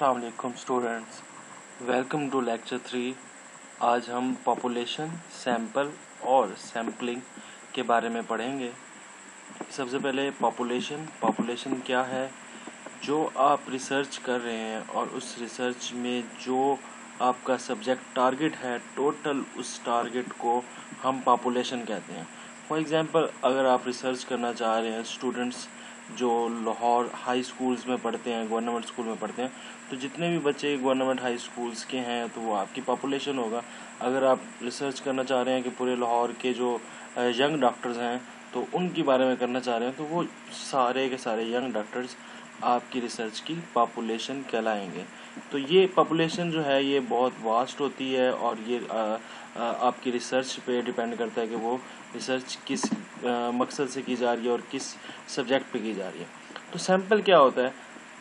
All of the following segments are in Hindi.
अस्सलाम वालेकुम स्टूडेंट्स, वेलकम टू लेक्चर 3। आज हम पॉपुलेशन, सैंपल और सैम्पलिंग के बारे में पढ़ेंगे। सबसे पहले पॉपुलेशन क्या है? जो आप रिसर्च कर रहे हैं और उस रिसर्च में जो आपका सब्जेक्ट टारगेट है, टोटल उस टारगेट को हम पॉपुलेशन कहते हैं। फॉर एग्जांपल, अगर आप रिसर्च करना चाह रहे हैं, स्टूडेंट्स जो लाहौर हाई स्कूल्स में पढ़ते हैं, गवर्नमेंट स्कूल में पढ़ते हैं, तो जितने भी बच्चे गवर्नमेंट हाई स्कूल्स के हैं तो वो आपकी पॉपुलेशन होगा। अगर आप रिसर्च करना चाह रहे हैं कि पूरे लाहौर के जो यंग डॉक्टर्स हैं तो उनके बारे में करना चाह रहे हैं, तो वो सारे के सारे यंग डॉक्टर्स आपकी रिसर्च की पॉपुलेशन कहलाएंगे। तो ये पॉपुलेशन जो है ये बहुत वास्ट होती है और ये आपकी रिसर्च पे डिपेंड करता है कि वो रिसर्च किस मकसद से की जा रही है और किस सब्जेक्ट पे की जा रही है। तो सैंपल क्या होता है?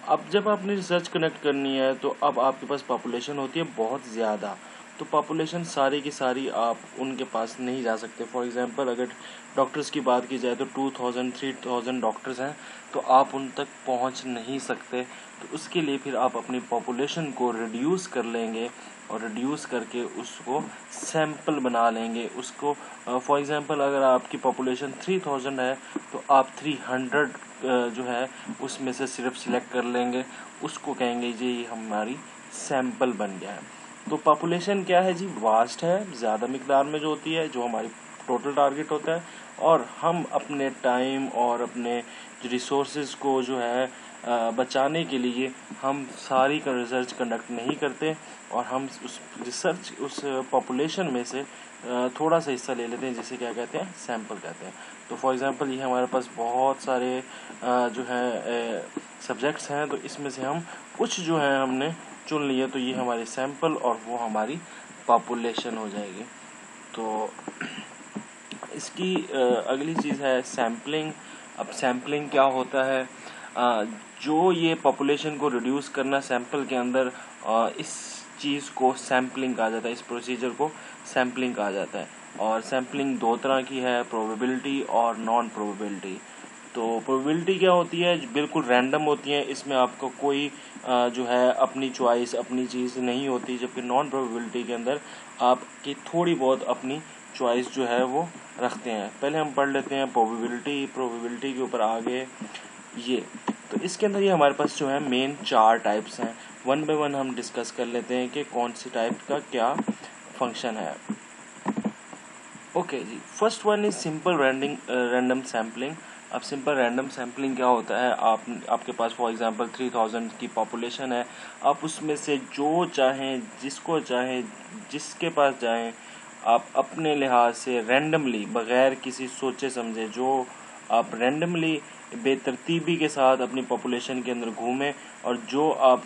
अब जब आपने रिसर्च कनेक्ट करनी है तो अब आपके पास पॉपुलेशन होती है बहुत ज़्यादा, तो पॉपुलेशन सारी की सारी आप उनके पास नहीं जा सकते। फॉर एग्जांपल, अगर डॉक्टर्स की बात की जाए तो 2000-3000 डॉक्टर्स हैं, तो आप उन तक पहुंच नहीं सकते। तो उसके लिए फिर आप अपनी पॉपुलेशन को रिड्यूस कर लेंगे और रिड्यूस करके उसको सैंपल बना लेंगे। उसको फॉर एग्जांपल, अगर आपकी पॉपुलेशन 3000 है तो आप 300 जो है उसमें से सिर्फ सिलेक्ट कर लेंगे, उसको कहेंगे जी ये हमारी सैंपल बन गया है। तो पॉपुलेशन क्या है जी? वास्ट है, ज़्यादा मिकदार में जो होती है, जो हमारी टोटल टारगेट होता है, और हम अपने टाइम और अपने रिसोर्सेज को जो है बचाने के लिए हम सारी का रिसर्च कंडक्ट नहीं करते और हम उस पॉपुलेशन में से थोड़ा सा हिस्सा ले लेते हैं, जिसे क्या कहते हैं? सैंपल कहते हैं। तो फॉर एग्जांपल, ये हमारे पास बहुत सारे जो है सब्जेक्ट्स हैं, तो इसमें से हम कुछ जो है हमने चुन लिए, तो ये हमारी सैंपल और वो हमारी पॉपुलेशन हो जाएगी। तो इसकी अगली चीज़ है सैम्पलिंग। अब सैम्पलिंग क्या होता है? जो ये पॉपुलेशन को रिड्यूस करना सैंपल के अंदर, इस चीज़ को सैम्पलिंग कहा जाता है, इस प्रोसीजर को सैम्पलिंग कहा जाता है। और सैम्पलिंग दो तरह की है, प्रोबेबिलिटी और नॉन प्रोबेबिलिटी। तो प्रोबेबिलिटी क्या होती है? बिल्कुल रैंडम होती है, इसमें आपको कोई जो है अपनी चॉइस, अपनी चीज़ नहीं होती। जबकि नॉन प्रोबेबिलिटी के अंदर आपकी थोड़ी बहुत अपनी चॉइस जो है वो रखते हैं। पहले हम पढ़ लेते हैं प्रोबेबिलिटी के ऊपर आगे ये। तो इसके अंदर ये हमारे पास जो है मेन 4 टाइप्स हैं। वन बाय वन हम डिस्कस कर लेते हैं कि कौन सी टाइप का क्या फंक्शन है। ओके जी, first one is simple random sampling. अब सिंपल रैंडम सैम्पलिंग क्या होता है? आपके पास फॉर एग्जांपल 3000 की पॉपुलेशन है, आप उसमें से जो चाहें, जिसको चाहें, जिसके पास जाएं, आप अपने लिहाज से रैंडमली, बग़ैर किसी सोचे समझे, जो आप रैंडमली बेतरतीबी के साथ अपनी पॉपुलेशन के अंदर घूमें और जो आप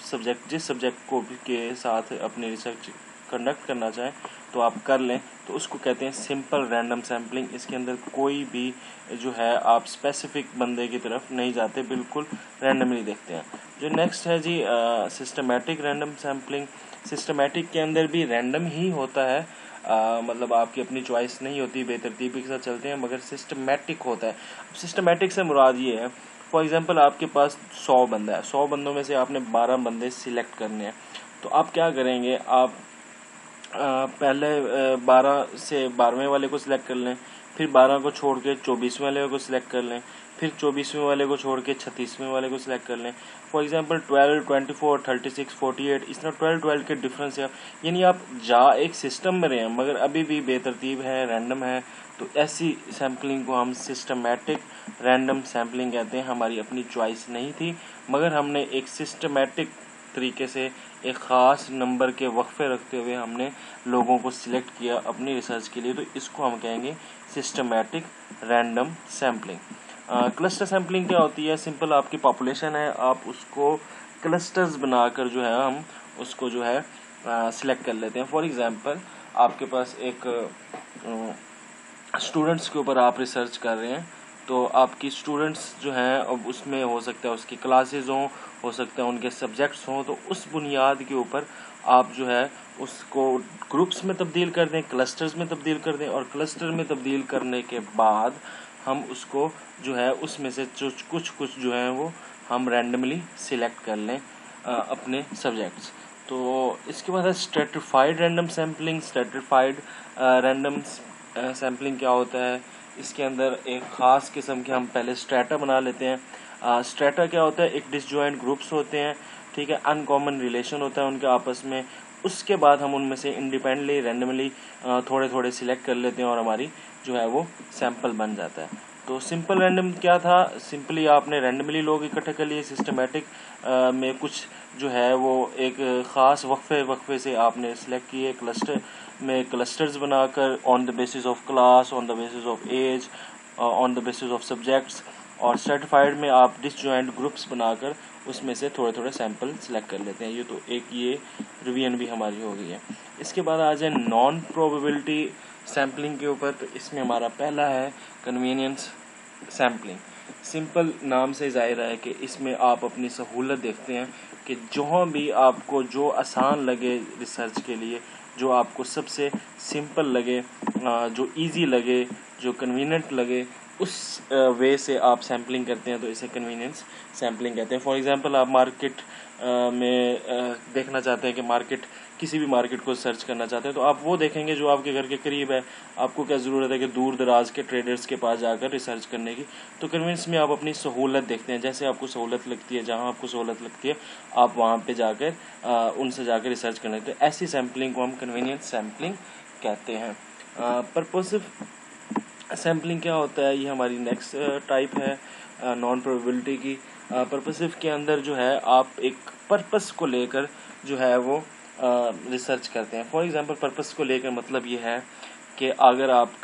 जिस सब्जेक्ट को के साथ अपनी रिसर्च कंडक्ट करना चाहें तो आप कर लें, तो उसको कहते हैं सिंपल रैंडम सैम्पलिंग। इसके अंदर कोई भी जो है आप स्पेसिफिक बंदे की तरफ नहीं जाते, बिल्कुल रैंडमली देखते हैं। जो नेक्स्ट है जी सिस्टमैटिक रैंडम सैम्पलिंग। सिस्टमैटिक के अंदर भी रैंडम ही होता है, मतलब आपकी अपनी चॉइस नहीं होती, बेतरतीबी के साथ चलते हैं, मगर सिस्टमैटिक होता है। सिस्टमैटिक से मुराद ये है, फॉर एग्जांपल आपके पास 100 बंदा है, 100 बंदों में से आपने 12 बंदे सिलेक्ट करने हैं। तो आप क्या करेंगे? आप पहले 12 से 12वें वाले को सिलेक्ट कर लें, फिर 12 को छोड़ के 24वें वाले को सिलेक्ट कर लें, फिर 24वें वाले को छोड़ के 36वें वाले को सिलेक्ट कर लें। फॉर एग्जांपल 12, 24, 36, 48, इस तरह 12 के डिफरेंस है। यानी आप एक सिस्टम में रहे हैं मगर अभी भी बेतरतीब है, रैंडम है। तो ऐसी सैम्पलिंग को हम सिस्टमैटिक रैंडम सैम्पलिंग कहते हैं। हमारी अपनी चॉइस नहीं थी, मगर हमने एक सिस्टमैटिक तरीके से एक ख़ास नंबर के वक्फे रखते हुए हमने लोगों को सिलेक्ट किया अपनी रिसर्च के लिए, तो इसको हम कहेंगे systematic random sampling. Cluster sampling क्या होती है? सिंपल, आपकी पॉपुलेशन है, आप उसको क्लस्टर्स बनाकर जो है हम उसको जो है सिलेक्ट कर लेते हैं। फॉर एग्जांपल, आपके पास एक स्टूडेंट्स के ऊपर आप रिसर्च कर रहे हैं, तो आपकी स्टूडेंट्स जो हैं अब उसमें हो सकता है उसकी क्लासेस हो सकता है उनके सब्जेक्ट्स हों, तो उस बुनियाद के ऊपर आप जो है उसको ग्रुप्स में तब्दील कर दें, क्लस्टर्स में तब्दील कर दें, और क्लस्टर में तब्दील करने के बाद हम उसको जो है उसमें से कुछ जो है वो हम रैंडमली सिलेक्ट कर लें। अपने सब्जेक्ट्स। तो इसके बाद है stratified random sampling. Stratified random sampling क्या होता है, इसके अंदर एक ख़ास किस्म के हम पहले स्ट्रेटा बना लेते हैं। स्ट्रेटा क्या होता है, एक डिसजॉइंट ग्रुप्स होते हैं, ठीक है, अनकॉमन रिलेशन होता है उनके आपस में। उसके बाद हम उनमें से इंडिपेंडेंटली रैंडमली थोड़े थोड़े सिलेक्ट कर लेते हैं और हमारी जो है वो सैम्पल बन जाता है। तो सिंपल रैंडम क्या था, सिंपली आपने रैंडमली लोग इकट्ठे कर लिए, सिस्टमेटिक में कुछ जो है वो एक ख़ास वक्फे से आपने सिलेक्ट किए, क्लस्टर में क्लस्टर्स बनाकर on the basis of class, on the basis of age, on the basis of subjects. और सर्टिफाइड में आप डिसजॉइंट ग्रुप्स बनाकर उसमें से थोड़े थोड़े सैंपल सेलेक्ट कर लेते हैं। ये तो एक ये रिवीजन भी हमारी हो गई है। इसके बाद आ जाए नॉन प्रोबेबिलिटी सैम्पलिंग के ऊपर। तो इसमें हमारा पहला है कन्वीनियंस सैम्पलिंग। सिंपल नाम से ज़ाहिर है कि इसमें आप अपनी सहूलत देखते हैं कि जहाँ भी आपको जो आसान लगे रिसर्च के लिए, जो आपको सबसे सिंपल लगे, जो इजी लगे, जो कन्वीनियंट लगे, उस वे से आप सैम्पलिंग करते हैं, तो इसे कन्वीनियंस सैम्पलिंग कहते हैं। फॉर एग्जांपल आप मार्केट में देखना चाहते हैं कि मार्केट, किसी भी मार्केट को सर्च करना चाहते हैं, तो आप वो देखेंगे जो आपके घर के करीब है। आपको क्या ज़रूरत है कि दूर दराज के ट्रेडर्स के पास जाकर रिसर्च करने की। तो कन्वीनियंस में आप अपनी सहूलत देखते हैं, जैसे आपको सहूलत लगती है, जहाँ आपको सहूलत लगती है आप वहाँ पे जाकर उनसे जाकर रिसर्च करने। तो ऐसी सैम्पलिंग को हम कन्वीनियंस सैम्पलिंग कहते हैं। पर्पसिव सैम्पलिंग क्या होता है, ये हमारी नेक्स्ट टाइप है नॉन प्रोबेबिलिटी की। पर्पसिव के अंदर जो है आप एक पर्पस को लेकर जो है वो रिसर्च करते हैं। फॉर एग्जांपल पर्पस को लेकर मतलब ये है कि अगर आप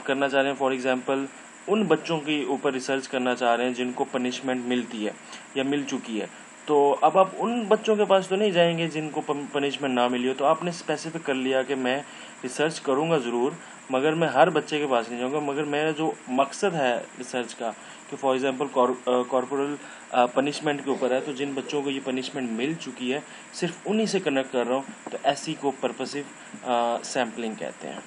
करना चाह रहे हैं, फॉर एग्जांपल उन बच्चों के ऊपर रिसर्च करना चाह रहे हैं जिनको पनिशमेंट मिलती है या मिल चुकी है, तो अब आप उन बच्चों के पास तो नहीं जाएंगे जिनको पनिशमेंट ना मिली हो। तो आपने स्पेसिफिक कर लिया कि मैं रिसर्च करूंगा ज़रूर, मगर मैं हर बच्चे के पास नहीं जाऊंगा, मगर मेरा जो मकसद है रिसर्च का कि फॉर एग्जांपल कॉर्पोरल पनिशमेंट के ऊपर है, तो जिन बच्चों को ये पनिशमेंट मिल चुकी है सिर्फ उन्हीं से कनेक्ट कर रहा हूँ, तो ऐसी को पर्पसिव सैम्पलिंग कहते हैं।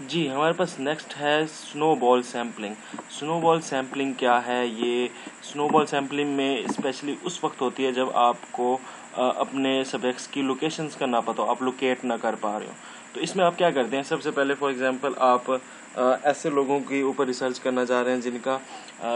जी, हमारे पास नेक्स्ट है स्नोबॉल सैम्पलिंग। स्नोबॉल सैम्पलिंग क्या है, ये स्नोबॉल सैम्पलिंग में स्पेशली उस वक्त होती है जब आपको अपने सब्जेक्ट्स की लोकेशंस का ना पता हो, आप लोकेट ना कर पा रहे हो। तो इसमें आप क्या करते हैं, सबसे पहले फॉर एग्जांपल आप ऐसे लोगों के ऊपर रिसर्च करना चाह रहे हैं जिनका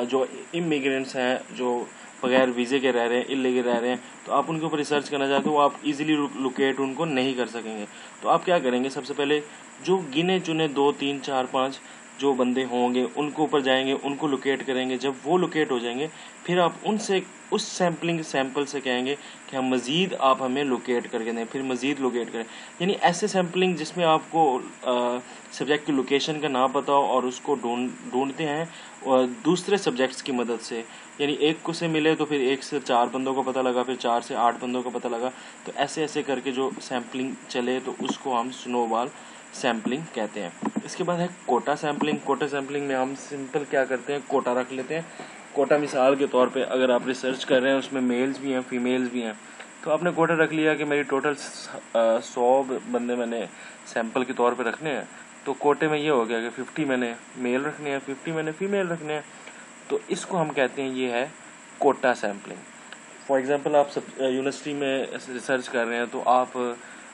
जो इमिग्रेंट्स हैं, जो बगैर वीज़े के रह रहे हैं, इलीगल रह रहे हैं, तो आप उनके ऊपर रिसर्च करना चाहते हो, आप इजीली लोकेट उनको नहीं कर सकेंगे। तो आप क्या करेंगे, सबसे पहले जो गिने चुने 2, 3, 4, 5 जो बंदे होंगे उनके ऊपर जाएंगे, उनको लोकेट करेंगे। जब वो लोकेट हो जाएंगे फिर आप उनसे उस सैम्पल से कहेंगे कि हम मज़ीद आप हमें लोकेट करके दें, फिर मज़ीद लोकेट करें। यानी ऐसे सैम्पलिंग जिसमें आपको सब्जेक्ट की लोकेशन का ना पता हो और उसको ढूंढते हैं और दूसरे सब्जेक्ट्स की मदद से, यानी एक को से मिले तो फिर 1 से 4 बंदों को पता लगा, फिर 4 से 8 बंदों को पता लगा। तो ऐसे ऐसे करके जो सैम्पलिंग चले तो उसको हम स्नोबॉल सैम्पलिंग कहते हैं। इसके बाद है कोटा सैम्पलिंग। कोटा सैम्पलिंग में हम सिंपल क्या करते हैं, कोटा रख लेते हैं। कोटा मिसाल के तौर पे अगर आप रिसर्च कर रहे हैं उसमें मेल्स भी हैं फीमेल्स भी हैं, तो आपने कोटा रख लिया कि मेरी टोटल 100 बंदे मैंने सैम्पल के तौर पे रखने हैं। तो कोटे में ये हो गया कि 50 मैंने मेल रखने हैं, 50 मैंने फीमेल रखने हैं। तो इसको हम कहते हैं ये है कोटा सैम्पलिंग। फॉर एग्जांपल आप सब यूनिवर्सिटी में रिसर्च कर रहे हैं, तो आप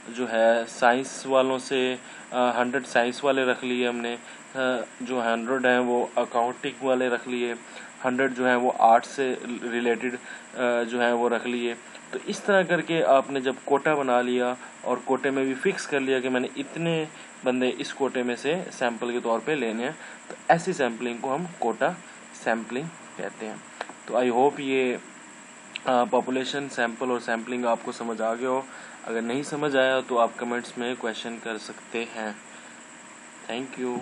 जो है साइंस वालों से 100 साइंस वाले रख लिए हमने, जो 100 हैं वो अकाउंटिंग वाले रख लिए, 100 जो हैं वो आर्ट से रिलेटेड जो हैं वो रख लिए। तो इस तरह करके आपने जब कोटा बना लिया और कोटे में भी फिक्स कर लिया कि मैंने इतने बंदे इस कोटे में से सैंपल के तौर पे लेने हैं, तो ऐसी सैम्पलिंग को हम कोटा सैम्पलिंग कहते हैं। तो आई होप ये पॉपुलेशन सैंपल और सैम्पलिंग आपको समझ आ गया हो। अगर नहीं समझ आया तो आप कमेंट्स में क्वेश्चन कर सकते हैं। Thank you.